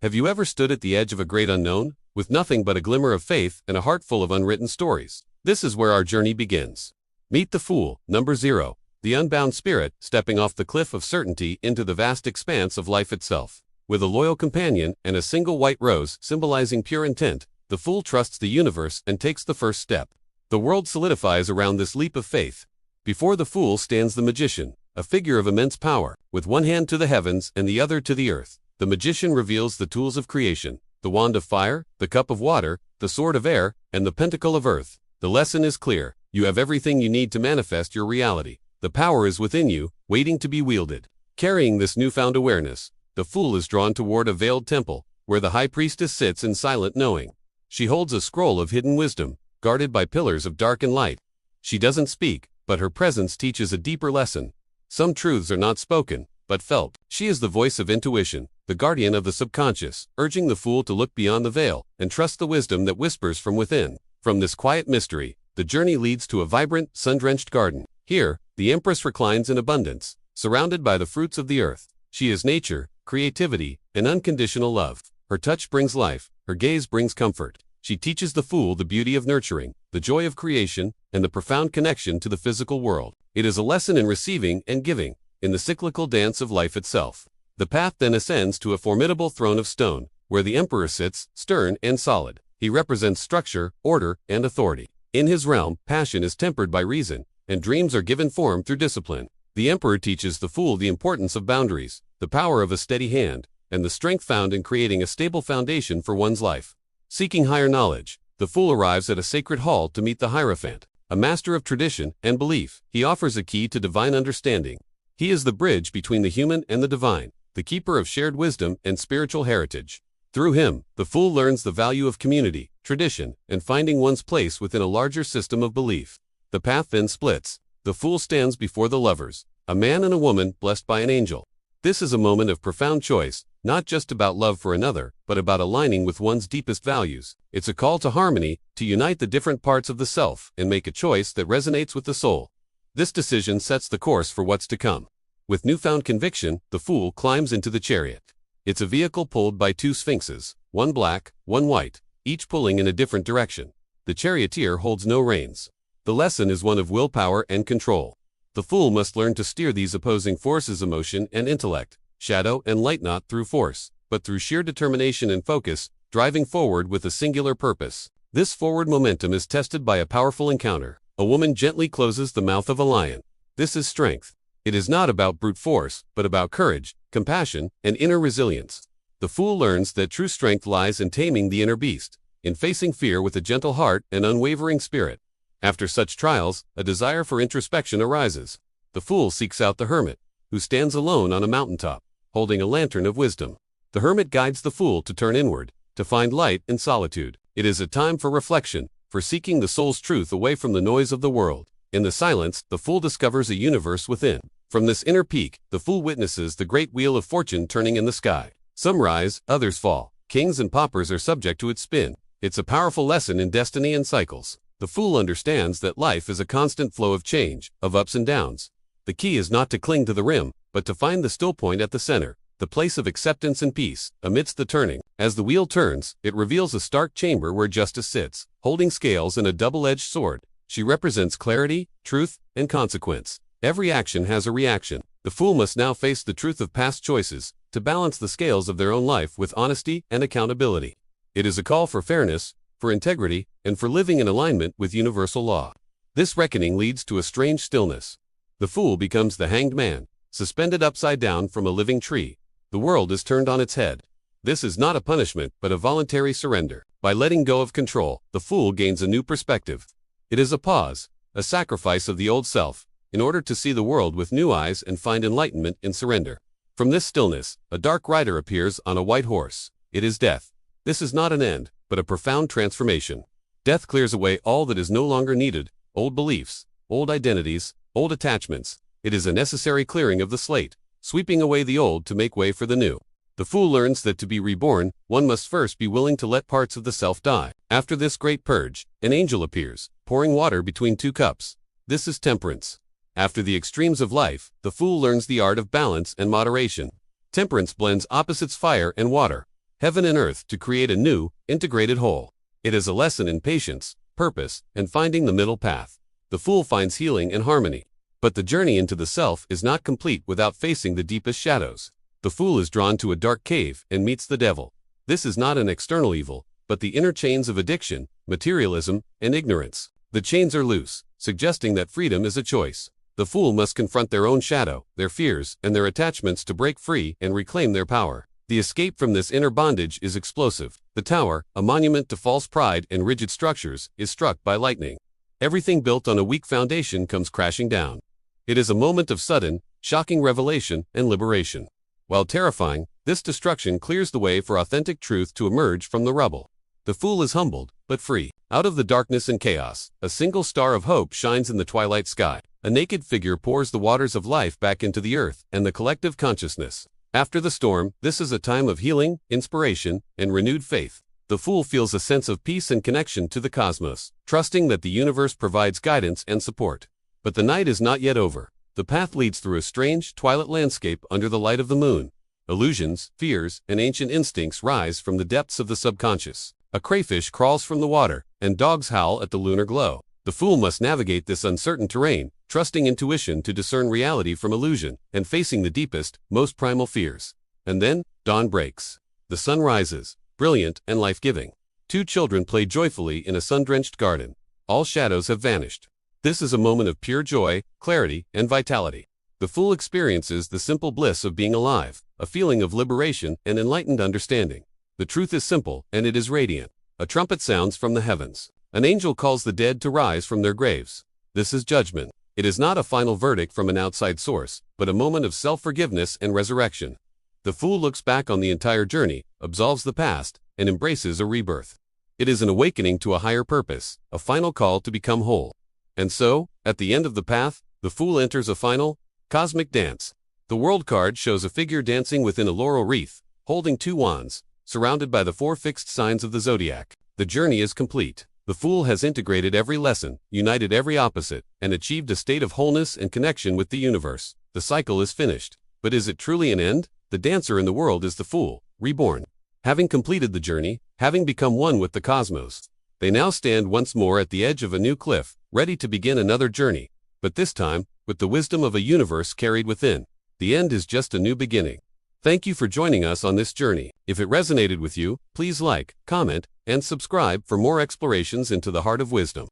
Have you ever stood at the edge of a great unknown, with nothing but a glimmer of faith and a heart full of unwritten stories? This is where our journey begins. Meet the Fool, number 0, the unbound spirit stepping off the cliff of certainty into the vast expanse of life itself. With a loyal companion and a single white rose symbolizing pure intent, the Fool trusts the universe and takes the first step. The world solidifies around this leap of faith. Before the Fool stands the magician, a figure of immense power, with one hand to the heavens and the other to the earth. The magician reveals the tools of creation, the wand of fire, the cup of water, the sword of air, and the pentacle of earth. The lesson is clear: you have everything you need to manifest your reality. The power is within you, waiting to be wielded. Carrying this newfound awareness, the Fool is drawn toward a veiled temple, where the high priestess sits in silent knowing. She holds a scroll of hidden wisdom, guarded by pillars of dark and light. She doesn't speak, but her presence teaches a deeper lesson. Some truths are not spoken, but felt. She is the voice of intuition, the guardian of the subconscious, urging the Fool to look beyond the veil and trust the wisdom that whispers from within. From this quiet mystery, the journey leads to a vibrant, sun-drenched garden. Here, the Empress reclines in abundance, surrounded by the fruits of the earth. She is nature, creativity, and unconditional love. Her touch brings life, her gaze brings comfort. She teaches the Fool the beauty of nurturing, the joy of creation, and the profound connection to the physical world. It is a lesson in receiving and giving, in the cyclical dance of life itself. The path then ascends to a formidable throne of stone, where the Emperor sits, stern and solid. He represents structure, order, and authority. In his realm, passion is tempered by reason, and dreams are given form through discipline. The Emperor teaches the Fool the importance of boundaries, the power of a steady hand, and the strength found in creating a stable foundation for one's life. Seeking higher knowledge, the Fool arrives at a sacred hall to meet the Hierophant, a master of tradition and belief. He offers a key to divine understanding. He is the bridge between the human and the divine, the keeper of shared wisdom and spiritual heritage. Through him, the Fool learns the value of community, tradition, and finding one's place within a larger system of belief. The path then splits. The Fool stands before the lovers, a man and a woman blessed by an angel. This is a moment of profound choice, not just about love for another, but about aligning with one's deepest values. It's a call to harmony, to unite the different parts of the self and make a choice that resonates with the soul. This decision sets the course for what's to come. With newfound conviction, the Fool climbs into the chariot. It's a vehicle pulled by two sphinxes, one black, one white, each pulling in a different direction. The charioteer holds no reins. The lesson is one of willpower and control. The Fool must learn to steer these opposing forces: emotion and intellect, shadow and light, not through force, but through sheer determination and focus, driving forward with a singular purpose. This forward momentum is tested by a powerful encounter. A woman gently closes the mouth of a lion. This is strength. It is not about brute force, but about courage, compassion, and inner resilience. The Fool learns that true strength lies in taming the inner beast, in facing fear with a gentle heart and unwavering spirit. After such trials, a desire for introspection arises. The Fool seeks out the hermit, who stands alone on a mountaintop, holding a lantern of wisdom. The hermit guides the Fool to turn inward, to find light in solitude. It is a time for reflection, for seeking the soul's truth away from the noise of the world. In the silence, the Fool discovers a universe within. From this inner peak, the Fool witnesses the great wheel of fortune turning in the sky. Some rise, others fall. Kings and paupers are subject to its spin. It's a powerful lesson in destiny and cycles. The Fool understands that life is a constant flow of change, of ups and downs. The key is not to cling to the rim, but to find the still point at the center, the place of acceptance and peace, amidst the turning. As the wheel turns, it reveals a stark chamber where justice sits, holding scales and a double-edged sword. She represents clarity, truth, and consequence. Every action has a reaction. The Fool must now face the truth of past choices, to balance the scales of their own life with honesty and accountability. It is a call for fairness, for integrity, and for living in alignment with universal law. This reckoning leads to a strange stillness. The Fool becomes the hanged man, suspended upside down from a living tree. The world is turned on its head. This is not a punishment, but a voluntary surrender. By letting go of control, the Fool gains a new perspective. It is a pause, a sacrifice of the old self, in order to see the world with new eyes and find enlightenment in surrender. From this stillness, a dark rider appears on a white horse. It is death. This is not an end, but a profound transformation. Death clears away all that is no longer needed: old beliefs, old identities, old attachments. It is a necessary clearing of the slate, sweeping away the old to make way for the new. The Fool learns that to be reborn, one must first be willing to let parts of the self die. After this great purge, an angel appears, pouring water between two cups. This is temperance. After the extremes of life, the Fool learns the art of balance and moderation. Temperance blends opposites: fire and water. heaven and earth to create a new, integrated whole. It is a lesson in patience, purpose, and finding the middle path. The fool finds healing and harmony. But the journey into the self is not complete without facing the deepest shadows. The fool is drawn to a dark cave and meets the devil. This is not an external evil, but the inner chains of addiction, materialism, and ignorance. The chains are loose, suggesting that freedom is a choice. The fool must confront their own shadow, their fears, and their attachments to break free and reclaim their power. The escape from this inner bondage is explosive. The tower, a monument to false pride and rigid structures, is struck by lightning. Everything built on a weak foundation comes crashing down. It is a moment of sudden, shocking revelation and liberation. While terrifying, this destruction clears the way for authentic truth to emerge from the rubble. The fool is humbled, but free. Out of the darkness and chaos, a single star of hope shines in the twilight sky. A naked figure pours the waters of life back into the earth and the collective consciousness. After the storm, this is a time of healing, inspiration, and renewed faith. The fool feels a sense of peace and connection to the cosmos, trusting that the universe provides guidance and support. But the night is not yet over. The path leads through a strange, twilight landscape under the light of the moon. Illusions, fears, and ancient instincts rise from the depths of the subconscious. A crayfish crawls from the water, and dogs howl at the lunar glow. The fool must navigate this uncertain terrain, trusting intuition to discern reality from illusion, and facing the deepest, most primal fears. And then, dawn breaks. The sun rises, brilliant and life-giving. Two children play joyfully in a sun-drenched garden. All shadows have vanished. This is a moment of pure joy, clarity, and vitality. The fool experiences the simple bliss of being alive, a feeling of liberation and enlightened understanding. The truth is simple, and it is radiant. A trumpet sounds from the heavens. An angel calls the dead to rise from their graves. This is judgment. It is not a final verdict from an outside source, but a moment of self-forgiveness and resurrection. The fool looks back on the entire journey, absolves the past, and embraces a rebirth. It is an awakening to a higher purpose, a final call to become whole. And so, at the end of the path, the fool enters a final, cosmic dance. The world card shows a figure dancing within a laurel wreath, holding two wands, surrounded by the four fixed signs of the zodiac. The journey is complete. The fool has integrated every lesson, united every opposite, and achieved a state of wholeness and connection with the universe. The cycle is finished. But is it truly an end? The dancer in the world is the fool, reborn. Having completed the journey, having become one with the cosmos, they now stand once more at the edge of a new cliff, ready to begin another journey, but this time, with the wisdom of a universe carried within. The end is just a new beginning. Thank you for joining us on this journey. If it resonated with you, please like, comment, and subscribe for more explorations into the heart of wisdom.